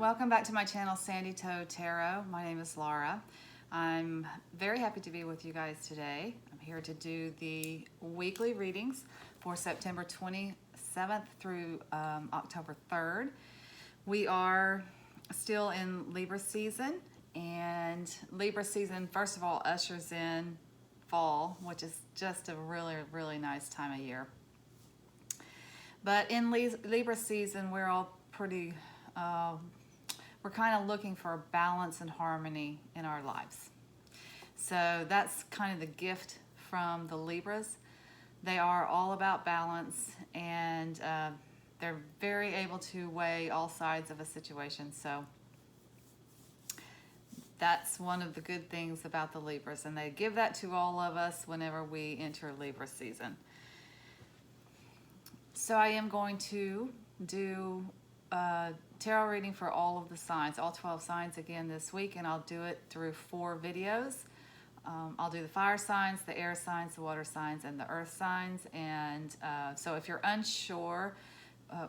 Welcome back to my channel, Untitled Tarot. My name is Laura. I'm very happy to be with you guys today. I'm here to do the weekly readings for September 27th through October 3rd. We are still in Libra season, and Libra season, first of all, ushers in fall, which is just a really nice time of year. But in Libra season, we're all pretty, we're kind of looking for balance and harmony in our lives. So that's kind of the gift from the Libras. They are all about balance, and they're very able to weigh all sides of a situation. So that's one of the good things about the Libras, and they give that to all of us whenever we enter Libra season. So I am going to do a tarot reading for all of the signs, all 12 signs again this week, and I'll do it through 4 videos. I'll do the fire signs, the air signs, the water signs, and the earth signs. And so if you're unsure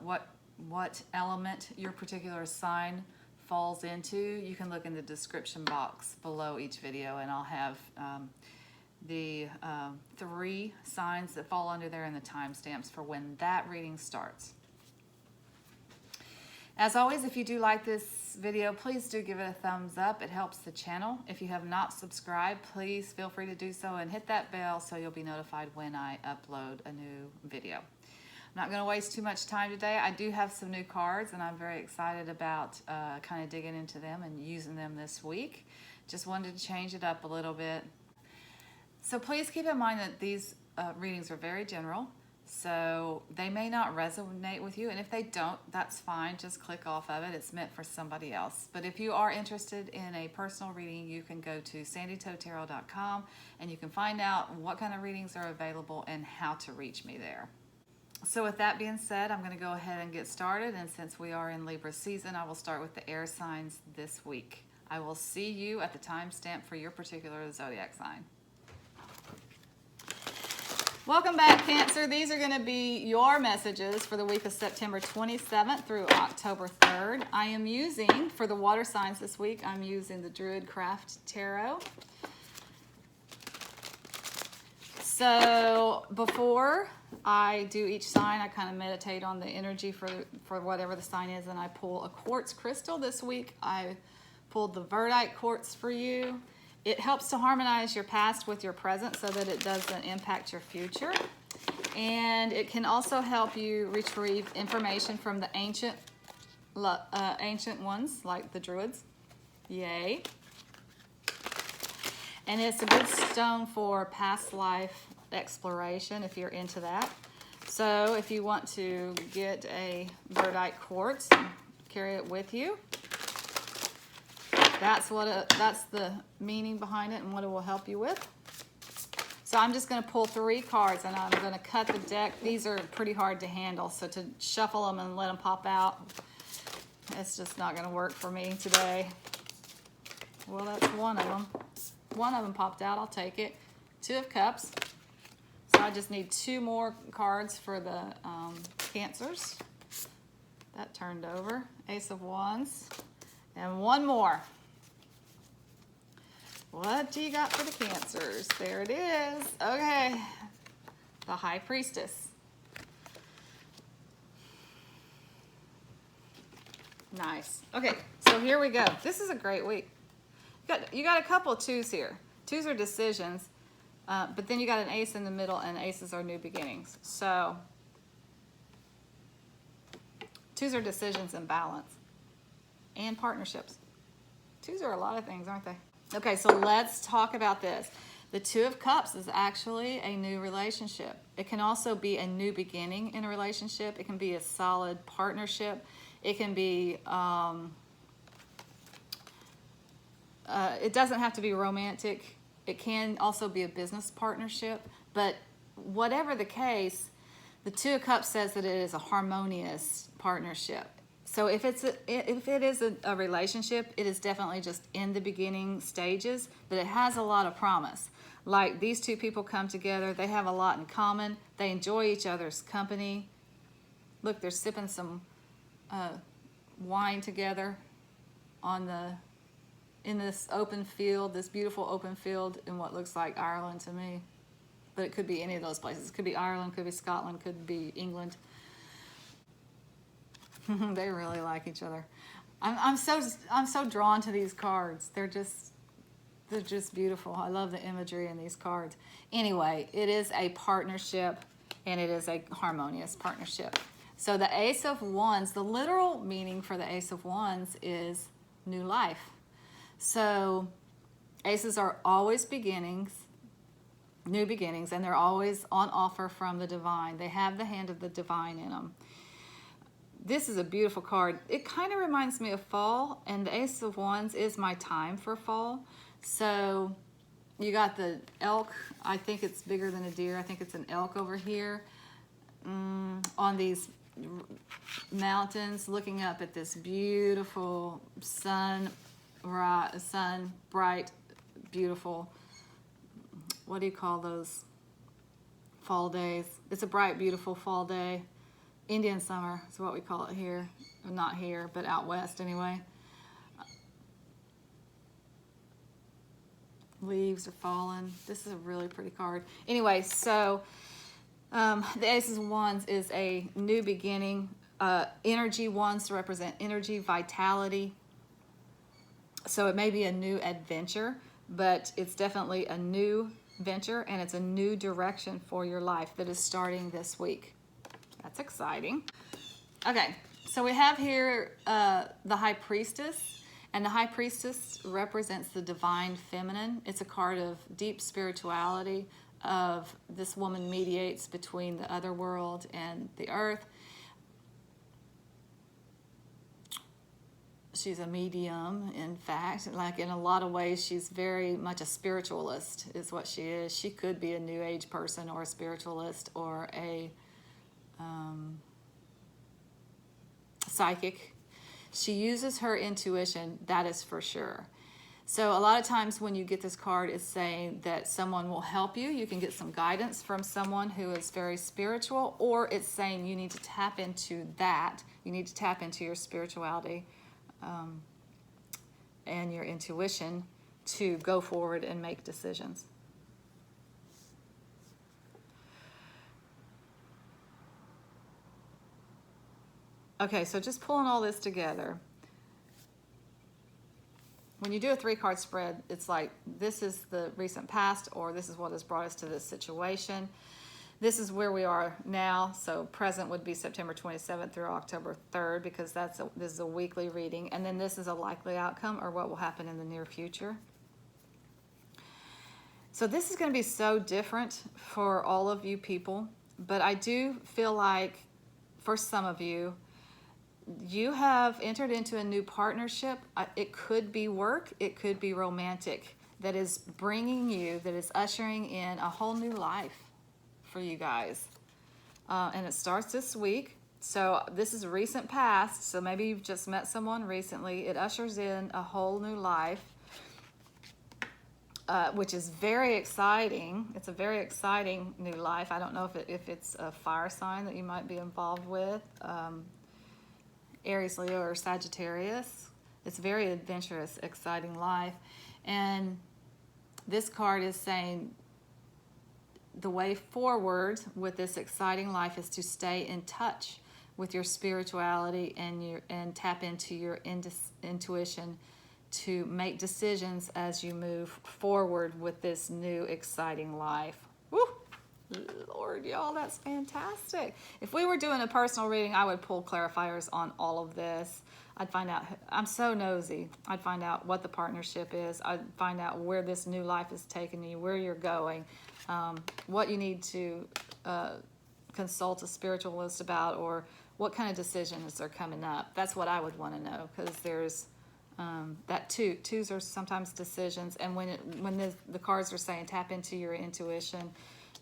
what element your particular sign falls into, you can look in the description box below each video, and I'll have the 3 signs that fall under there and the timestamps for when that reading starts. As always, if you do like this video, please do give it a thumbs up. It helps the channel. If you have not subscribed, please feel free to do so and hit that bell so you'll be notified when I upload a new video. I'm not going to waste too much time today. I do have some new cards, and I'm very excited about kind of digging into them and using them this week. Just wanted to change it up a little bit. So please keep in mind that these readings are very general, so they may not resonate with you, and if they don't, that's fine. Just click off of it. It's meant for somebody else. But if you are interested in a personal reading, you can go to sandytoetarot.com, and you can find out what kind of readings are available and how to reach me there. So with that being said, I'm going to go ahead and get started, and since we are in Libra season, I will start with the air signs this week. I will see you at the timestamp for your particular zodiac sign. Welcome back, Cancer. These are going to be your messages for the week of September 27th through October 3rd. I am using, for the water signs this week, I'm using the Druid Craft Tarot. So before I do each sign, I kind of meditate on the energy for whatever the sign is, and I pull a quartz crystal. This week I pulled the Verdite quartz for you. It helps to harmonize your past with your present so that it doesn't impact your future. And it can also help you retrieve information from the ancient ones, like the Druids. Yay. And it's a good stone for past life exploration if you're into that. So if you want to get a Verdite quartz and carry it with you, that's the meaning behind it and what it will help you with. So I'm just going to pull 3 cards, and I'm going to cut the deck. These are pretty hard to handle, so to shuffle them and let them pop out, it's just not going to work for me today. Well, that's one of them. One of them popped out. I'll take it. 2 of Cups. So I just need 2 more cards for the Cancers. That turned over. Ace of Wands. And 1 more. What do you got for the Cancers? There it is. Okay. The High Priestess. Nice. Okay, so here we go. This is a great week. You got a couple of 2s here. 2s are decisions, but then you got an ace in the middle, and aces are new beginnings. So 2s are decisions and balance and partnerships. 2s are a lot of things, aren't they? Okay, so let's talk about this. The 2 of Cups is actually a new relationship. It can also be a new beginning in a relationship. It can be a solid partnership. It can be, it doesn't have to be romantic. It can also be a business partnership. But whatever the case, the 2 of Cups says that it is a harmonious partnership. So if it is a relationship, it is definitely just in the beginning stages, but it has a lot of promise. Like, these 2 people come together, they have a lot in common, they enjoy each other's company. Look, they're sipping some wine together. in this open field, this beautiful open field in what looks like Ireland to me. But it could be any of those places. It could be Ireland, could be Scotland, could be England. They really like each other. I'm so drawn to these cards. They're just beautiful. I love the imagery in these cards. Anyway, it is a partnership, and it is a harmonious partnership. So the Ace of Wands, the literal meaning for the Ace of Wands is new life. So aces are always beginnings, new beginnings, and they're always on offer from the divine. They have the hand of the divine in them. This is a beautiful card. It kind of reminds me of fall, and the Ace of Wands is my time for fall. So you got the elk. I think it's bigger than a deer. I think it's an elk over here on these mountains, looking up at this beautiful sun bright, beautiful, what do you call those fall days? It's a bright, beautiful fall day. Indian summer is what we call it here. Not here, but out west anyway. Leaves are falling. This is a really pretty card. Anyway, so the Ace of Wands is a new beginning. Energy wands to represent energy, vitality. So it may be a new adventure, but it's definitely a new venture, and it's a new direction for your life that is starting this week. That's exciting. Okay, so we have here the High Priestess, and the High Priestess represents the divine feminine. It's a card of deep spirituality, of this woman mediates between the other world and the earth. She's a medium, in fact. Like, in a lot of ways, she's very much a spiritualist is what she is. She could be a New Age person or a spiritualist or a psychic. She uses her intuition, that is for sure. So a lot of times when you get this card, it's saying that someone will help you. You can get some guidance from someone who is very spiritual, or it's saying you need to tap into that. You need to tap into your spirituality and your intuition to go forward and make decisions. Okay, so just pulling all this together. When you do a 3-card spread, it's like this is the recent past, or this is what has brought us to this situation. This is where we are now. So present would be September 27th through October 3rd, because this is a weekly reading. And then this is a likely outcome, or what will happen in the near future. So this is going to be so different for all of you people. But I do feel like for some of you, you have entered into a new partnership. It could be work, it could be romantic, that is bringing you, that is ushering in a whole new life for you guys. And it starts this week. So this is recent past, so maybe you've just met someone recently. It ushers in a whole new life, which is very exciting. It's a very exciting new life. I don't know if it's a fire sign that you might be involved with. Aries, Leo, or Sagittarius. It's a very adventurous, exciting life. And this card is saying the way forward with this exciting life is to stay in touch with your spirituality and tap into your intuition to make decisions as you move forward with this new exciting life. Woo! Lord, y'all, that's fantastic. If we were doing a personal reading, I would pull clarifiers on all of this. I'd find out, I'm so nosy. I'd find out what the partnership is. I'd find out where this new life is taking you, where you're going, what you need to consult a spiritualist about, or what kind of decisions are coming up. That's what I would want to know, because there's that twos are sometimes decisions, and when the cards are saying tap into your intuition,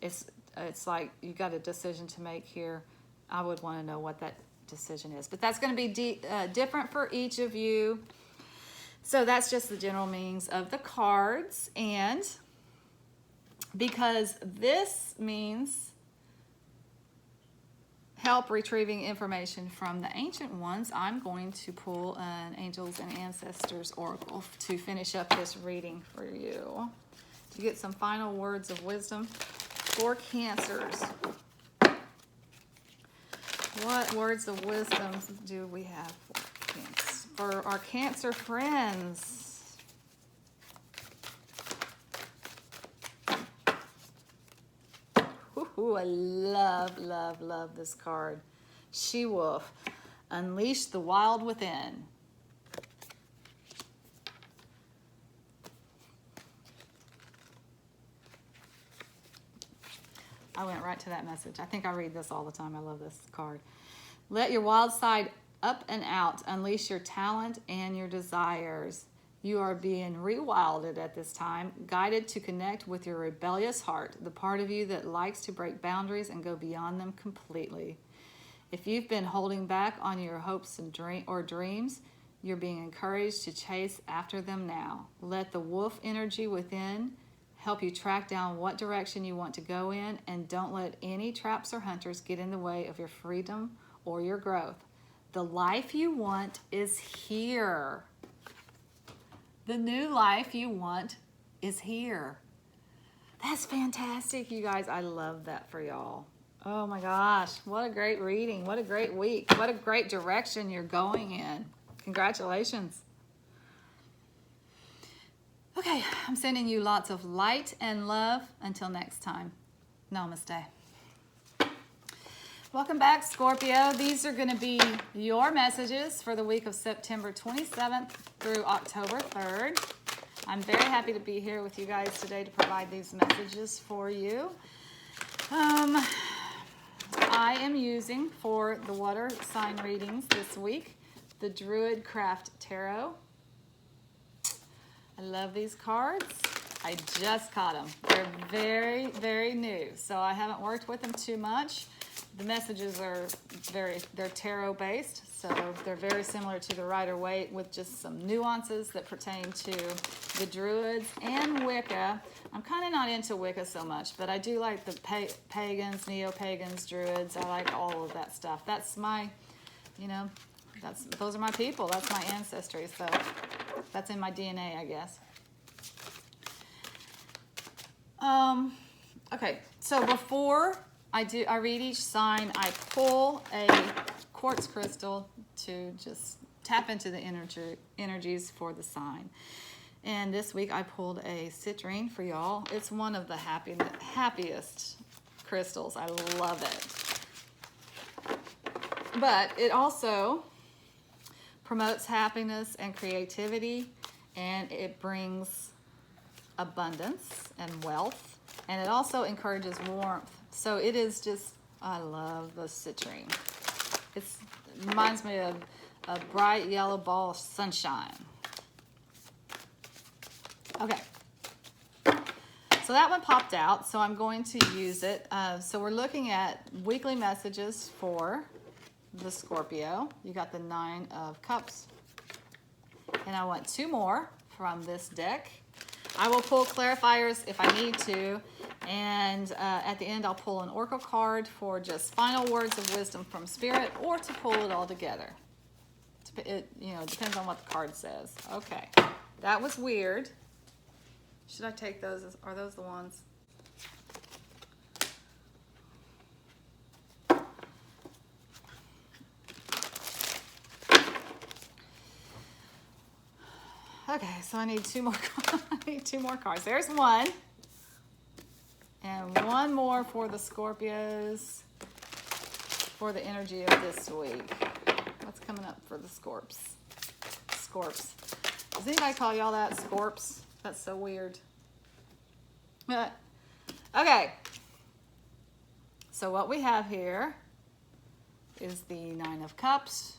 it's like you got a decision to make here. I would want to know what that decision is. But that's going to be different for each of you. So that's just the general meanings of the cards. And because this means help retrieving information from the ancient ones, I'm going to pull an Angels and Ancestors Oracle to finish up this reading for you. To get some final words of wisdom for Cancers. What words of wisdom do we have for our Cancer friends? Ooh, I love, love, love this card. She-Wolf, unleash the wild within. I went right to that message. I think I read this all the time. I love this card. Let your wild side up and out. Unleash your talent and your desires. You are being rewilded at this time, guided to connect with your rebellious heart, the part of you that likes to break boundaries and go beyond them completely. If you've been holding back on your hopes and dreams, you're being encouraged to chase after them now. Let the wolf energy within help you track down what direction you want to go in, and don't let any traps or hunters get in the way of your freedom or your growth. The life you want is here. The new life you want is here. That's fantastic, you guys. I love that for y'all. Oh my gosh, what a great reading. What a great week. What a great direction you're going in. Congratulations. Okay, I'm sending you lots of light and love. Until next time, namaste. Welcome back, Scorpio. These are going to be your messages for the week of September 27th through October 3rd. I'm very happy to be here with you guys today to provide these messages for you. I am using, for the water sign readings this week, the Druid Craft Tarot. I love these cards. I just caught them. They're very, very new, so I haven't worked with them too much. The messages are they're tarot based, so they're very similar to the Rider-Waite with just some nuances that pertain to the Druids and Wicca. I'm kind of not into Wicca so much, but I do like the pagans, neo-pagans, Druids. I like all of that stuff. That's my, those are my people. That's my ancestry, so that's in my DNA, I guess. Okay, so before I read each sign, I pull a quartz crystal to just tap into the energies for the sign. And this week I pulled a citrine for y'all. It's one of the happiest crystals. I love it. But it also promotes happiness and creativity, and it brings abundance and wealth, and it also encourages warmth. So it is just, I love the citrine. It reminds me of a bright yellow ball of sunshine. Okay, so that one popped out, so I'm going to use it. So we're looking at weekly messages for the Scorpio. You got the 9 of Cups, and I want 2 more from this deck. I will pull clarifiers if I need to, and at the end I'll pull an oracle card for just final words of wisdom from Spirit, or to pull it all together. It depends on what the card says. Okay, that was weird. Should I take those? Are those the ones? Okay, so I need 2 more. I need 2 more cards. There's one, and one more for the Scorpios for the energy of this week. What's coming up for the Scorps? Scorps. Does anybody call y'all that? Scorps? That's so weird. Okay. So what we have here is the 9 of Cups,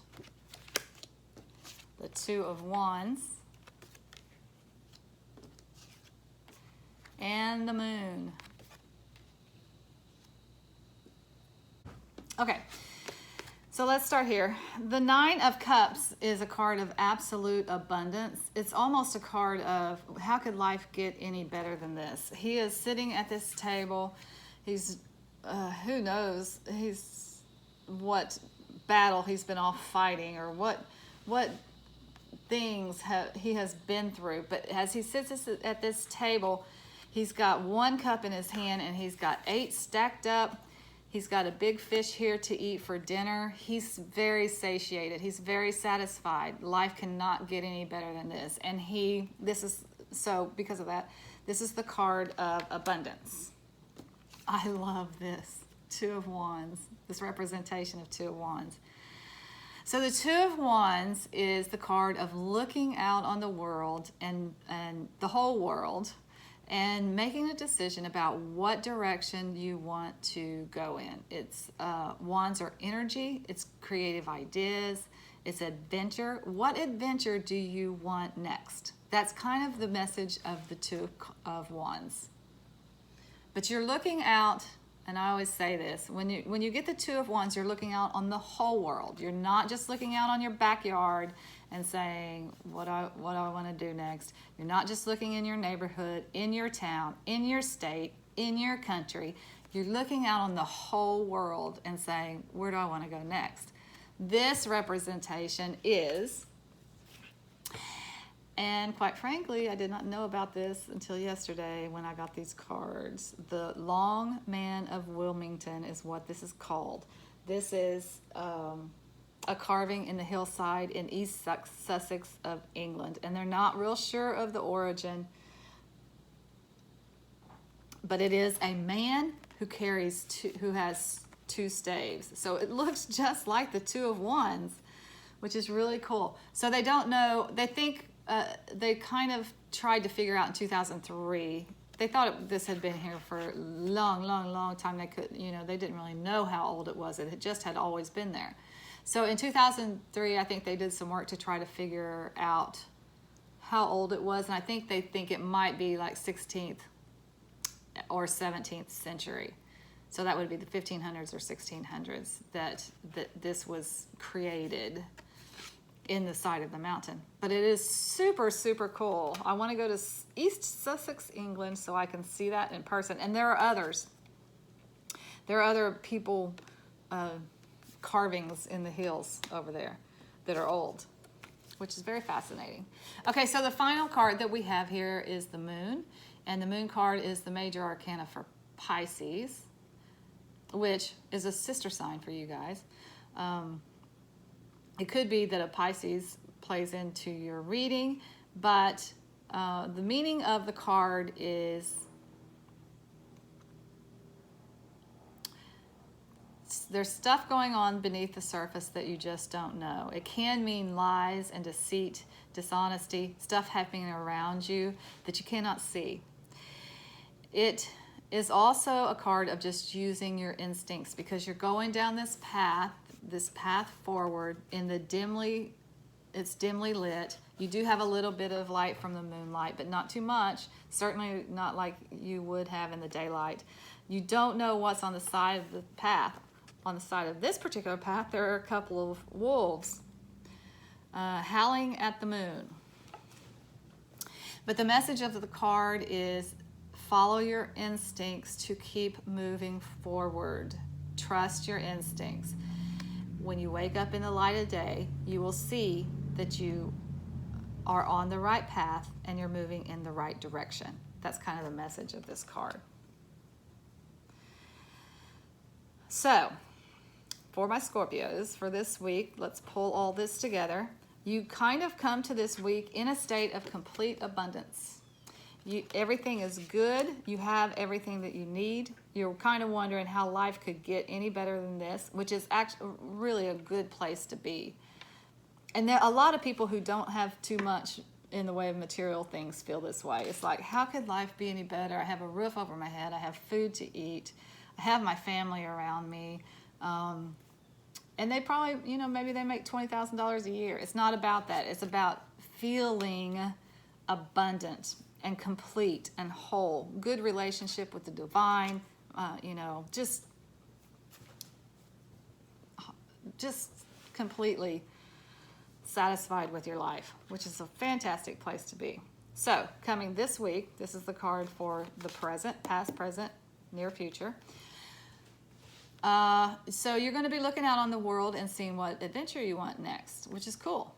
the 2 of Wands, and the Moon. Okay, so let's start here. The 9 of Cups is a card of absolute abundance. It's almost a card of, how could life get any better than this? He is sitting at this table. He's, who knows? He's battle he's been off fighting, or what things he has been through. But as he sits at this table, he's got one cup in his hand and he's got 8 stacked up. He's got a big fish here to eat for dinner. He's very satiated. He's very satisfied. Life cannot get any better than this. And because of that, this is the card of abundance. I love this. 2 of Wands, this representation of 2 of Wands. So the 2 of Wands is the card of looking out on the world and the whole world, and making a decision about what direction you want to go in. It's Wands are energy, it's creative ideas, it's adventure. What adventure do you want next? That's kind of the message of the 2 of Wands. But you're looking out, and I always say this, when you get the 2 of Wands, you're looking out on the whole world. You're not just looking out on your backyard and saying, what do I want to do next? You're not just looking in your neighborhood, in your town, in your state, in your country. You're looking out on the whole world and saying, where do I want to go next? This representation is, and quite frankly, I did not know about this until yesterday when I got these cards. The Long Man of Wilmington is what this is called. This is a carving in the hillside in East Sussex of England, and they're not real sure of the origin, but it is a man who has 2 staves. So it looks just like the 2 of Wands, which is really cool. So they don't know, they think, they kind of tried to figure out in 2003. They thought this had been here for a long time. They didn't really know how old it was. It just had always been there. So in 2003, I think they did some work to try to figure out how old it was, and I think they think it might be like 16th or 17th century. So that would be the 1500s or 1600s that this was created in the side of the mountain. But it is super, super cool. I want to go to East Sussex, England, so I can see that in person. And there are others. There are other people carvings in the hills over there that are old, which is very fascinating. Okay, so the final card that we have here is the Moon, and the Moon card is the major arcana for Pisces, which is a sister sign for you guys. It could be that a Pisces plays into your reading, but the meaning of the card is there's stuff going on beneath the surface that you just don't know. It can mean lies and deceit, dishonesty, stuff happening around you that you cannot see. It is also a card of just using your instincts, because you're going down this path forward in the it's dimly lit. You do have a little bit of light from the moonlight, but not too much. Certainly not like you would have in the daylight. You don't know what's on the side of the path. On the side of this particular path, there are a couple of wolves howling at the moon. But the message of the card is follow your instincts to keep moving forward. Trust your instincts. When you wake up in the light of day, you will see that you are on the right path and you're moving in the right direction. That's kind of the message of this card. So, for my Scorpios, for this week, let's pull all this together. You kind of come to this week in a state of complete abundance. Everything is good. You have everything that you need. You're kind of wondering how life could get any better than this, which is actually really a good place to be. And there are a lot of people who don't have too much in the way of material things feel this way. It's like, how could life be any better? I have a roof over my head. I have food to eat. I have my family around me. And they probably, maybe they make $20,000 a year. It's not about that. It's about feeling abundant and complete and whole. Good relationship with the divine, just completely satisfied with your life, which is a fantastic place to be. So, coming this week, this is the card for the present, past, present, near future. So you're going to be looking out on the world and seeing what adventure you want next, which is cool.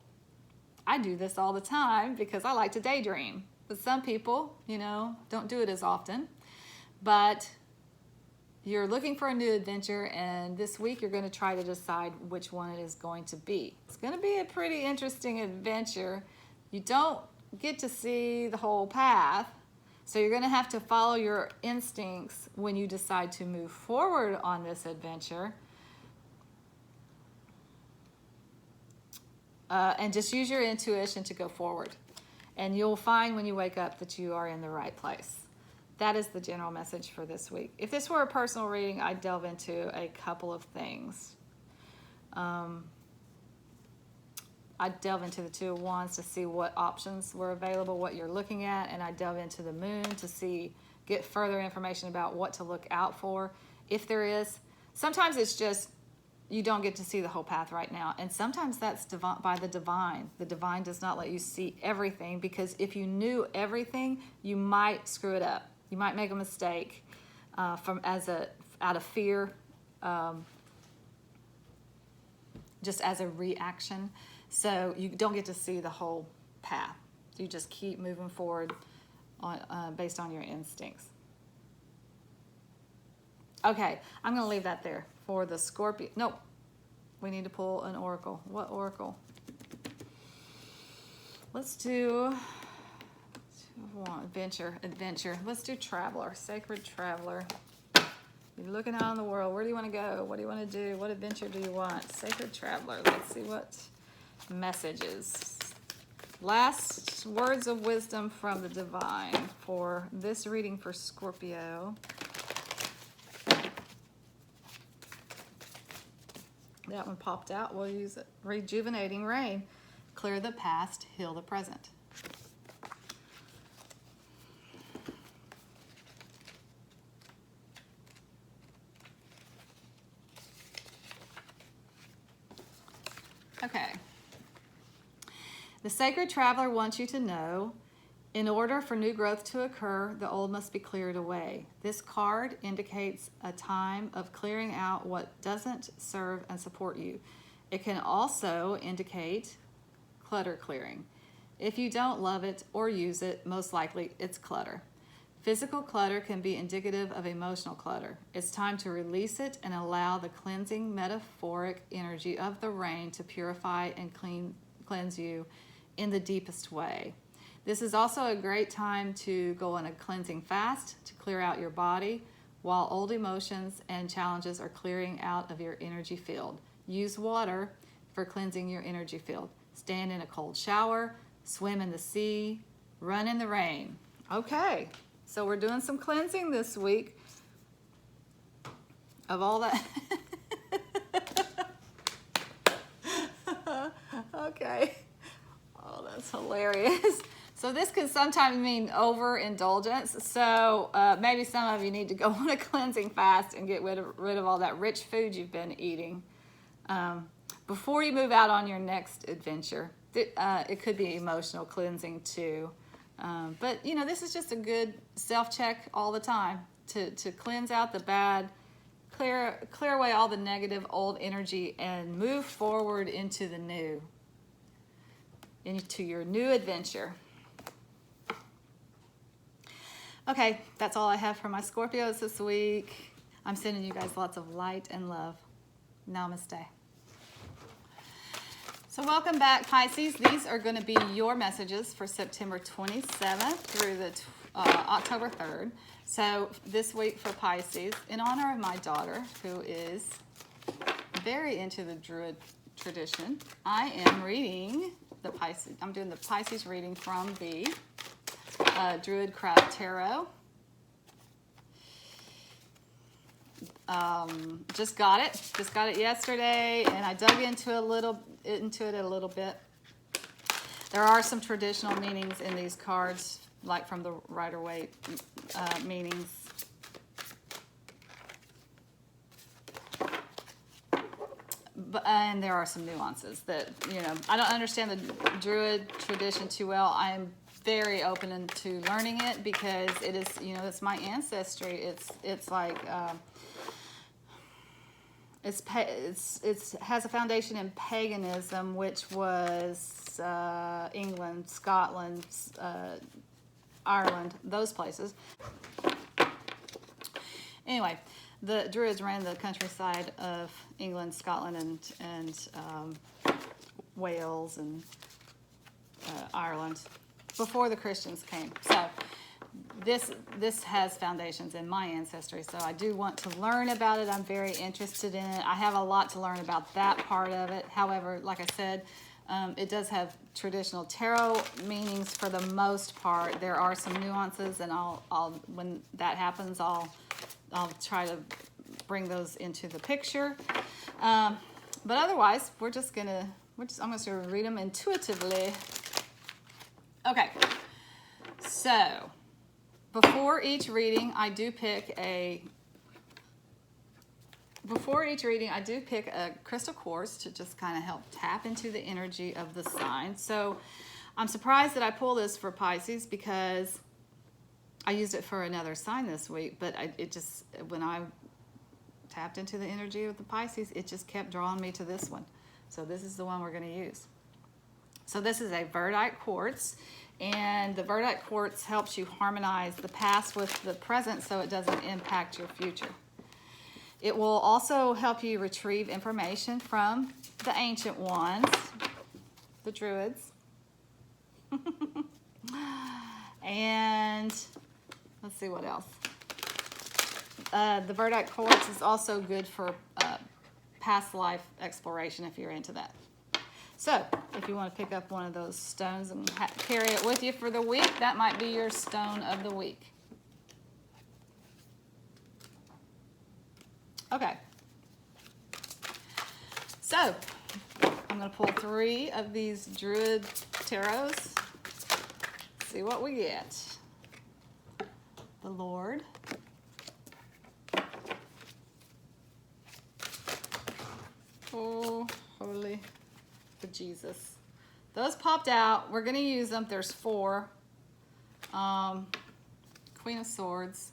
I do this all the time because I like to daydream. But some people, you know, don't do it as often. But you're looking for a new adventure, and this week you're going to try to decide which one it is going to be. It's going to be a pretty interesting adventure. You don't get to see the whole path, so you're going to have to follow your instincts when you decide to move forward on this adventure. And just use your intuition to go forward. And you'll find when you wake up that you are in the right place. That is the general message for this week. If this were a personal reading, I'd delve into a couple of things. I'd delve into the Two of Wands to see what options were available, what you're looking at, and I'd delve into the Moon to get further information about what to look out for, if there is. Sometimes it's just you don't get to see the whole path right now, and sometimes that's by the divine. The divine does not let you see everything, because if you knew everything, you might screw it up. You might make a mistake out of fear, just as a reaction. So you don't get to see the whole path. You just keep moving forward based on your instincts. Okay, I'm going to leave that there for the Scorpio. Nope, we need to pull an oracle. What oracle? Let's do adventure. Let's do traveler, sacred traveler. You're looking out on the world. Where do you want to go? What do you want to do? What adventure do you want? Sacred traveler. Let's see what messages. Last words of wisdom from the divine for this reading for Scorpio. That one popped out. We'll use it. Rejuvenating rain. Clear the past, heal the present. Okay. The sacred traveler wants you to know, in order for new growth to occur, the old must be cleared away. This card indicates a time of clearing out what doesn't serve and support you. It can also indicate clutter clearing. If you don't love it or use it, most likely it's clutter. Physical clutter can be indicative of emotional clutter. It's time to release it and allow the cleansing metaphoric energy of the rain to purify and cleanse you in the deepest way. This is also a great time to go on a cleansing fast to clear out your body while old emotions and challenges are clearing out of your energy field. Use water for cleansing your energy field. Stand in a cold shower, swim in the sea, run in the rain. Okay. So we're doing some cleansing this week of all that. Okay. Oh, that's hilarious. So this can sometimes mean overindulgence. So maybe some of you need to go on a cleansing fast and get rid of all that rich food you've been eating before you move out on your next adventure. It could be emotional cleansing too. But, you know, this is just a good self-check all the time to cleanse out the bad, clear away all the negative old energy and move forward into the new, into your new adventure. Okay, that's all I have for my Scorpios this week. I'm sending you guys lots of light and love. Namaste. So welcome back, Pisces. These are going to be your messages for September 27th through the October 3rd. So this week for Pisces, in honor of my daughter, who is very into the Druid tradition, I am reading the Pisces. I'm doing the Pisces reading from the Druid Craft Tarot. Just got it yesterday, and I dug into it a little bit. There are some traditional meanings in these cards, like from the Rider-Waite meanings. And there are some nuances that, you know, I don't understand the Druid tradition too well. I'm very open to learning it because it is, you know, it's my ancestry. It's like It has a foundation in paganism, which was England, Scotland, Ireland, those places. Anyway, the Druids ran the countryside of England, Scotland, and Wales and Ireland before the Christians came. So this has foundations in my ancestry, so I do want to learn about it. I'm very interested in it. I have a lot to learn about that part of it. However, like I said, it does have traditional tarot meanings for the most part. There are some nuances, and I'll when that happens, I'll try to bring those into the picture. But otherwise, I'm just gonna read them intuitively. Okay, so before each reading, I do pick a crystal quartz to just kind of help tap into the energy of the sign. So I'm surprised that I pull this for Pisces because I used it for another sign this week, but when I tapped into the energy of the Pisces, it just kept drawing me to this one. So this is the one we're going to use. So this is a verdite quartz, and the verdite quartz helps you harmonize the past with the present so it doesn't impact your future. It will also help you retrieve information from the ancient ones, the Druids. And let's see what else. The verdite quartz is also good for past life exploration if you're into that. So if you want to pick up one of those stones and carry it with you for the week, that might be your stone of the week. Okay. So I'm going to pull 3 of these Druid tarots. See what we get. The Lord. Oh, holy for Jesus. Those popped out. We're going to use them. There's 4. Queen of Swords.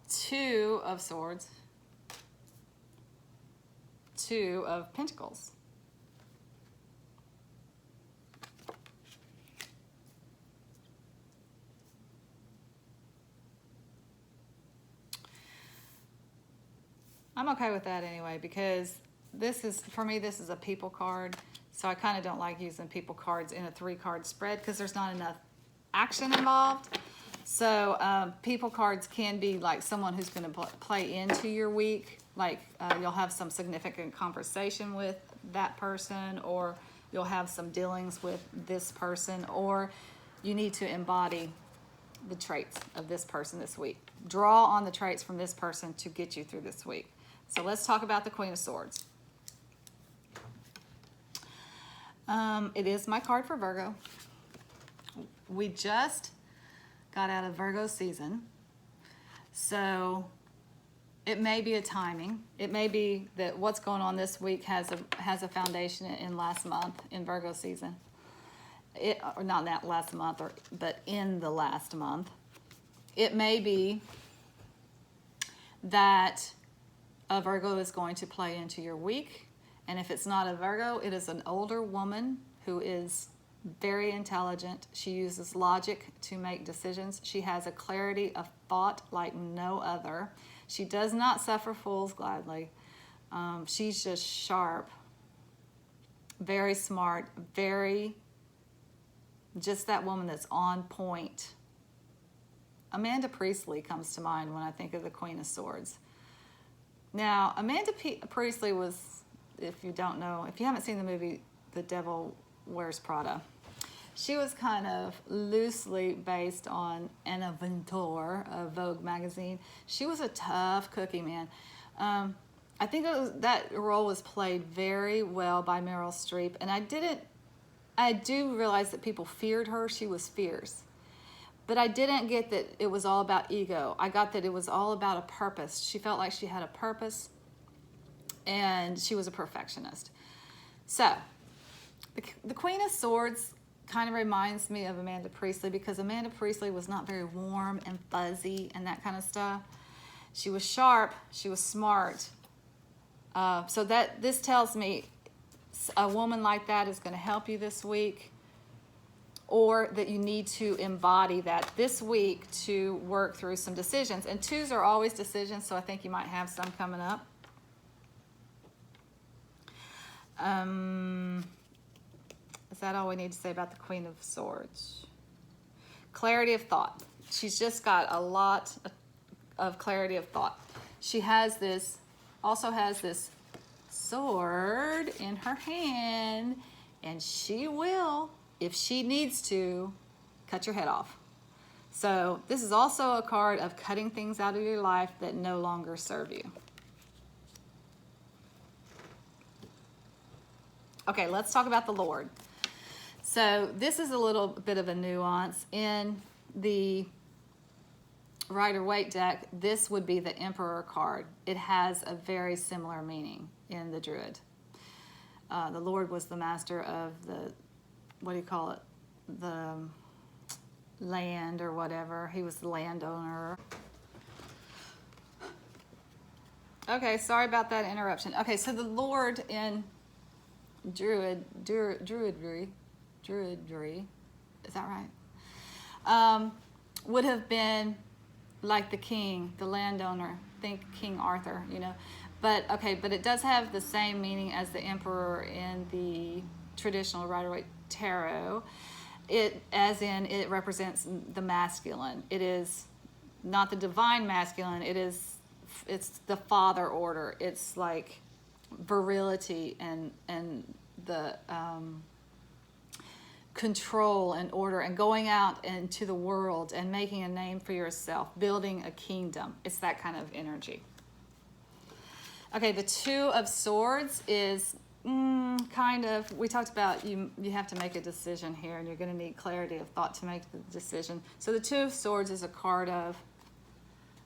2 of Swords. 2 of Pentacles. I'm okay with that anyway, because for me, this is a people card. So I kind of don't like using people cards in a 3-card spread because there's not enough action involved. So people cards can be like someone who's going to play into your week. Like you'll have some significant conversation with that person, or you'll have some dealings with this person, or you need to embody the traits of this person this week. Draw on the traits from this person to get you through this week. So let's talk about the Queen of Swords. It is my card for Virgo. We just got out of Virgo season. So it may be a timing. It may be that what's going on this week has a foundation in last month in Virgo season. Or not that last month, but in the last month. It may be that a Virgo is going to play into your week. And if it's not a Virgo, it is an older woman who is very intelligent. She uses logic to make decisions. She has a clarity of thought like no other. She does not suffer fools gladly. She's just sharp, very smart, just that woman that's on point. Amanda Priestley comes to mind when I think of the Queen of Swords. Now, Amanda Priestley was, if you don't know, if you haven't seen the movie The Devil Wears Prada, she was kind of loosely based on Anna Wintour of Vogue magazine. She was a tough cookie, man. I think that role was played very well by Meryl Streep, and I do realize that people feared her. She was fierce. But I didn't get that it was all about ego. I got that it was all about a purpose. She felt like she had a purpose, and she was a perfectionist. So, the Queen of Swords kind of reminds me of Amanda Priestley, because Amanda Priestley was not very warm and fuzzy and that kind of stuff. She was sharp, she was smart. So that this tells me a woman like that is going to help you this week, or that you need to embody that this week to work through some decisions. And 2s are always decisions, so I think you might have some coming up. Is that all we need to say about the Queen of Swords? Clarity of thought. She's just got a lot of clarity of thought. She has this, also has this sword in her hand, and she will, if she needs to, cut your head off. So this is also a card of cutting things out of your life that no longer serve you. Okay, let's talk about the Lord. So this is a little bit of a nuance. In the Rider-Waite deck, this would be the Emperor card. It has a very similar meaning in the Druid. The Lord was the master of the, what do you call it? The land or whatever. He was the landowner. Okay, sorry about that interruption. Okay, so the Lord in Druidry, is that right? Would have been like the king, the landowner. Think King Arthur, you know. But okay, but it does have the same meaning as the Emperor in the traditional Rider-Waite tarot. It, as in, it represents the masculine. It is not the divine masculine. It's the father order. It's like virility and the control and order, and going out into the world and making a name for yourself, building a kingdom. It's that kind of energy. Okay, the 2 of Swords is kind of, we talked about you have to make a decision here, and you're going to need clarity of thought to make the decision. So the 2 of Swords is a card of,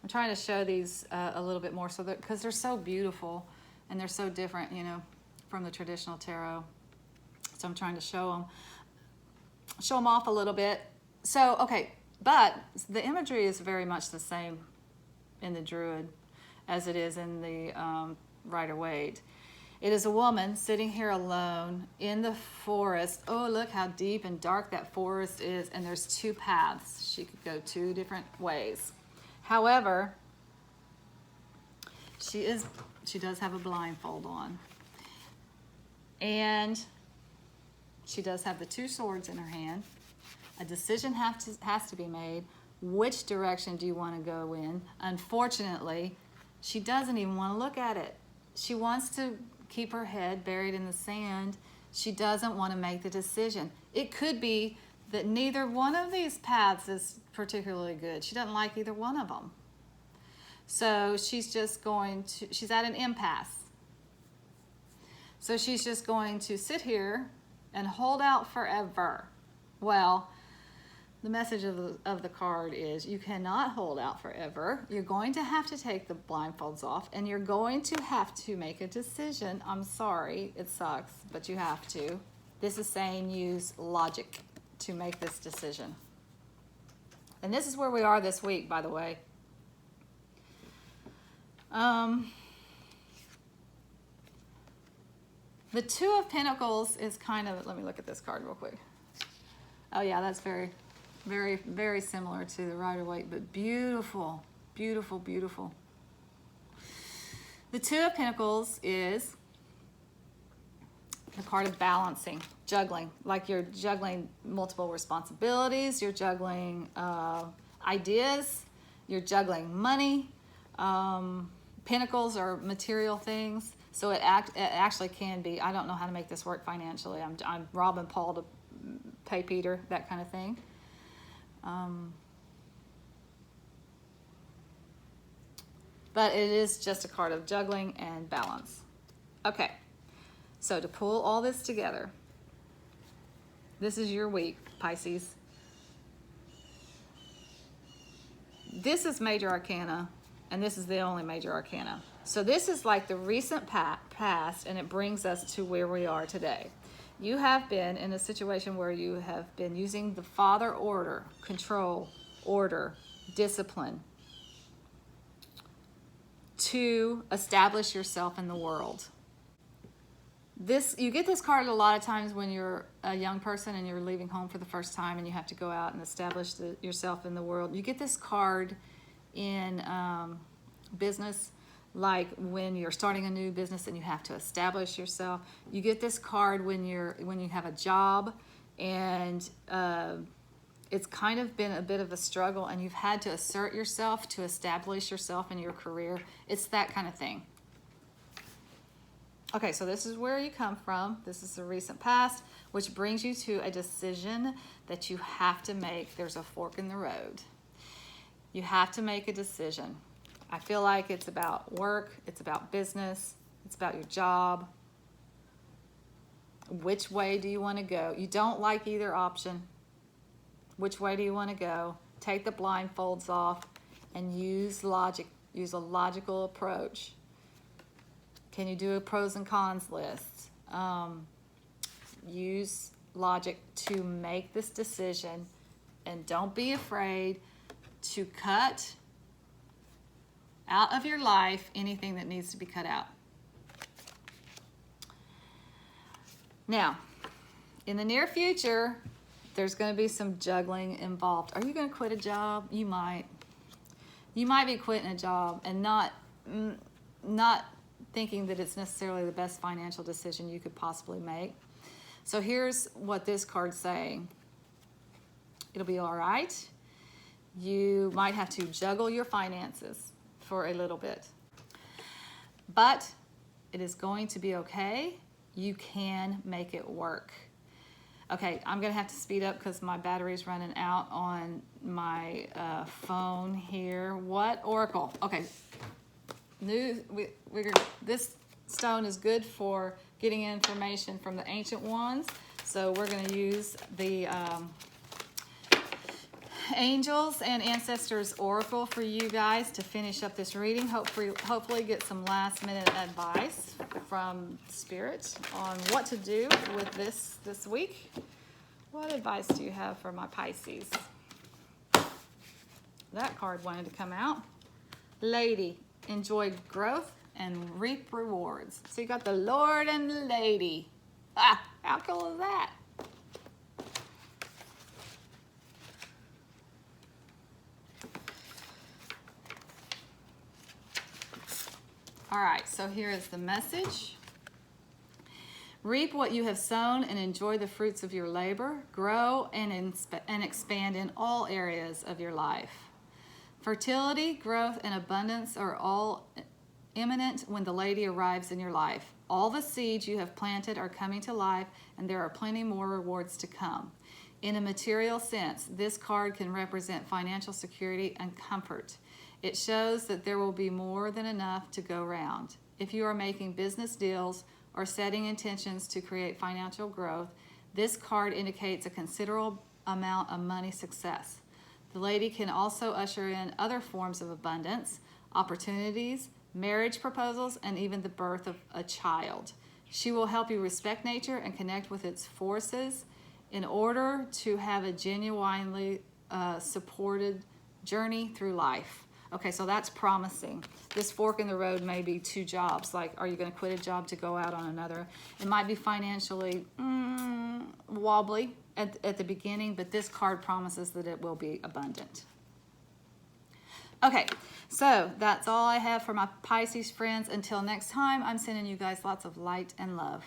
I'm trying to show these a little bit more, so that because they're so beautiful and they're so different, you know, from the traditional tarot. So I'm trying to show them off a little bit. So, okay, but the imagery is very much the same in the Druid as it is in the Rider-Waite. It is a woman sitting here alone in the forest. Oh, look how deep and dark that forest is, and there's 2 paths. She could go 2 different ways. However, she does have a blindfold on. And she does have the 2 swords in her hand. A decision has to be made. Which direction do you want to go in? Unfortunately, she doesn't even want to look at it. She wants to keep her head buried in the sand. She doesn't want to make the decision. It could be that neither one of these paths is particularly good. She doesn't like either one of them. So she's at an impasse. So she's just going to sit here and hold out forever. Well, the message of the card is you cannot hold out forever. You're going to have to take the blindfolds off, and you're going to have to make a decision. I'm sorry, it sucks, but you have to. This is saying use logic to make this decision. And this is where we are this week, by the way. The 2 of Pentacles is kind of, let me look at this card real quick. Oh yeah, that's very, very, very similar to the Rider-Waite, but beautiful, beautiful, beautiful. The 2 of Pentacles is the card of balancing, juggling. Like you're juggling multiple responsibilities, you're juggling ideas, you're juggling money. Pentacles are material things. So it actually can be, I don't know how to make this work financially. I'm robbing Paul to pay Peter, that kind of thing. But it is just a card of juggling and balance. Okay, so to pull all this together, this is your week, Pisces. This is Major Arcana, and this is the only Major Arcana. So this is like the recent past, and it brings us to where we are today. You have been in a situation where you have been using the father order, control, order, discipline, to establish yourself in the world. You get this card a lot of times when you're a young person and you're leaving home for the first time and you have to go out and establish yourself in the world. You get this card in business, like when you're starting a new business and you have to establish yourself. You get this card when you have a job and it's kind of been a bit of a struggle and you've had to assert yourself to establish yourself in your career. It's that kind of thing. Okay, so this is where you come from. This is the recent past, which brings you to a decision that you have to make. There's a fork in the road. You have to make a decision. I feel like it's about work, it's about business, it's about your job. Which way do you want to go? You don't like either option. Which way do you want to go? Take the blindfolds off and use logic. Use a logical approach. Can you do a pros and cons list? Use logic to make this decision, and don't be afraid to cut out of your life anything that needs to be cut out. Now, in the near future, there's going to be some juggling involved. Are you going to quit a job? You might. You might be quitting a job and not thinking that it's necessarily the best financial decision you could possibly make. So here's what this card's saying. It'll be all right. You might have to juggle your finances for a little bit, but it is going to be okay. You can make it work. Okay, I'm gonna have to speed up because my battery's running out on my phone here. What oracle? Okay. This stone is good for getting information from the ancient ones, so we're going to use the angels and ancestors oracle for you guys to finish up this reading. Hopefully get some last minute advice from spirit on what to do with this week. What advice do you have for my Pisces? That card wanted to come out. Lady. Enjoy growth and reap rewards. So you got the Lord and the Lady. Ah, how cool is that? All right, so here is the message. Reap what you have sown and enjoy the fruits of your labor. Grow and expand in all areas of your life. Fertility, growth, and abundance are all imminent when the lady arrives in your life. All the seeds you have planted are coming to life, and there are plenty more rewards to come. In a material sense, this card can represent financial security and comfort. It shows that there will be more than enough to go round. If you are making business deals or setting intentions to create financial growth, this card indicates a considerable amount of money success. The lady can also usher in other forms of abundance, opportunities, marriage proposals, and even the birth of a child. She will help you respect nature and connect with its forces in order to have a genuinely supported journey through life. Okay, so that's promising. This fork in the road may be two jobs. Like, are you going to quit a job to go out on another? It might be financially wobbly at the beginning, but this card promises that it will be abundant. Okay, so that's all I have for my Pisces friends. Until next time, I'm sending you guys lots of light and love.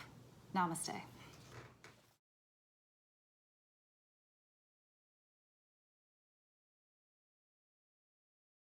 Namaste.